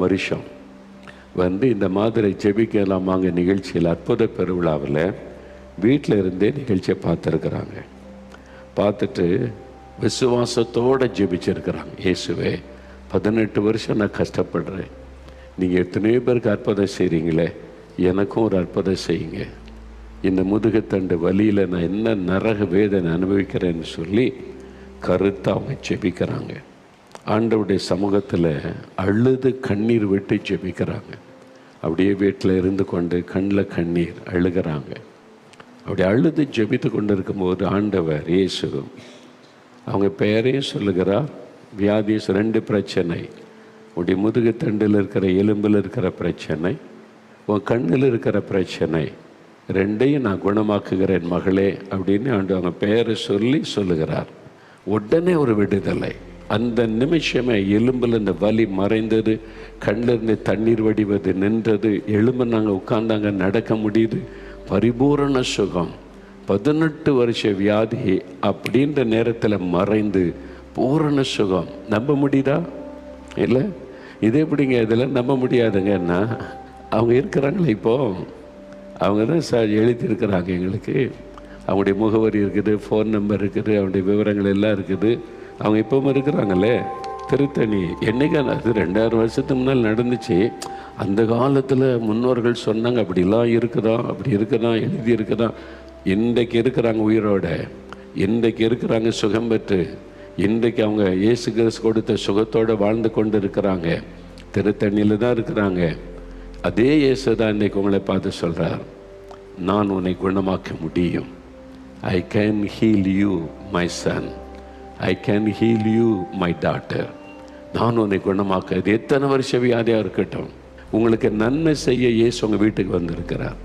வருஷம் வந்து இந்த மாதிரி ஜெபிக்கலாமாங்க நிகழ்ச்சியில், அற்புத பெருவிழாவில் வீட்டில் இருந்தே நிகழ்ச்சியை பார்த்துருக்குறாங்க. பார்த்துட்டு விசுவாசத்தோடு ஜெபிச்சிருக்கிறாங்க. இயேசுவே, 18 வருஷம் நான் கஷ்டப்படுறேன், நீங்கள் எத்தனையோ பேருக்கு அற்புதம் செய்கிறீங்களே, எனக்கும் ஒரு அற்புதம் செய்யுங்க. இந்த முதுகுத்தண்டு வலியில் நான் என்ன நரக வேதனை அனுபவிக்கிறேன்னு சொல்லி கருத்து அவங்க ஜெபிக்கிறாங்க. ஆண்டவருடைய சமூகத்தில் அழுது கண்ணீர் விட்டு ஜெபிக்கிறாங்க. அப்படியே வீட்டில் இருந்து கொண்டு கண்ணில் கண்ணீர் அழுகிறாங்க. அப்படி அழுது ஜெபித்து கொண்டு இருக்கும்போது ஆண்டவர் இயேசு அவங்க பெயரையும் சொல்லுகிறார். வியாதி 2 பிரச்சனை, உடைய முதுகுத்தண்டில் இருக்கிற எலும்பில் இருக்கிற பிரச்சனை, உன் கண்ணில் இருக்கிற பிரச்சனை, 2ஐயும் நான் குணமாக்குகிறேன் மகளே அப்படின்னு அவங்க பெயரை சொல்லுகிறார். உடனே ஒரு விடுதலை. அந்த நிமிஷமே எலும்பில் இந்த வலி மறைந்தது, கண்ணிலிருந்து தண்ணீர் வடிவது நின்றது, எலும்புனாங்க, உட்கார்ந்தாங்க, நடக்க முடியுது, பரிபூரண சுகம். 18 வருஷ வியாதி அப்படின்ற நேரத்தில் மறைந்து பூரண சுகம். நம்ப முடியுதா? இல்லை, இது எப்படிங்க? இதெல்லாம் நம்ப முடியாதுங்கன்னா அவங்க இருக்கிறாங்களே, இப்போது அவங்க தான் எழுதியிருக்கிறாங்க எங்களுக்கு. அவங்களுடைய முகவரி இருக்குது, ஃபோன் நம்பர் இருக்குது, அவங்களுடைய விவரங்கள் எல்லாம் இருக்குது. அவங்க இப்போவும் இருக்கிறாங்களே. திருத்தணி என்னைக்கு அது 2000 வருஷத்துக்கு முன்னால் நடந்துச்சு. அந்த காலத்தில் முன்னோர்கள் சொன்னாங்க, அப்படிலாம் இருக்குதான், அப்படி இருக்குதான், எழுதி இருக்குதான். இன்றைக்கு இருக்கிறாங்க உயிரோட, இன்றைக்கு இருக்கிறாங்க சுகம் பெற்று, இன்றைக்கு அவங்க இயேசு கிறிஸ்து கொடுத்த சுகத்தோடு வாழ்ந்து கொண்டு இருக்கிறாங்க. திருத்தண்ணியில் தான் இருக்கிறாங்க. அதே இயேசு தான் இன்றைக்கு உங்களை பார்த்து சொல்கிறார், நான் உன்னை குணமாக்க முடியும். I can heel you my son, I can heel you my daughter. நான் உன்னை குணமாக்க, இது எத்தனை வருஷ வியாதியாக இருக்கட்டும், உங்களுக்கு நன்மை செய்ய இயேசு உங்கள் வீட்டுக்கு வந்திருக்கிறார்.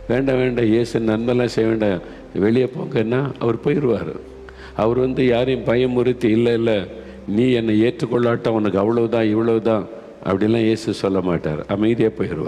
வேண்டாம் இயேசு நன்மைலாம் செய்ய வேண்டாம், வெளியே போங்கன்னா அவர் போயிடுவார். அவர் யாரையும் பயமுறுத்தி இல்லை நீ என்னை ஏற்றுக்கொள்ளாட்ட உனக்கு அவ்வளவுதான் இவ்வளவுதான் அப்படிலாம் இயேசு சொல்ல மாட்டார். அமைதியாக போயிடுவார்.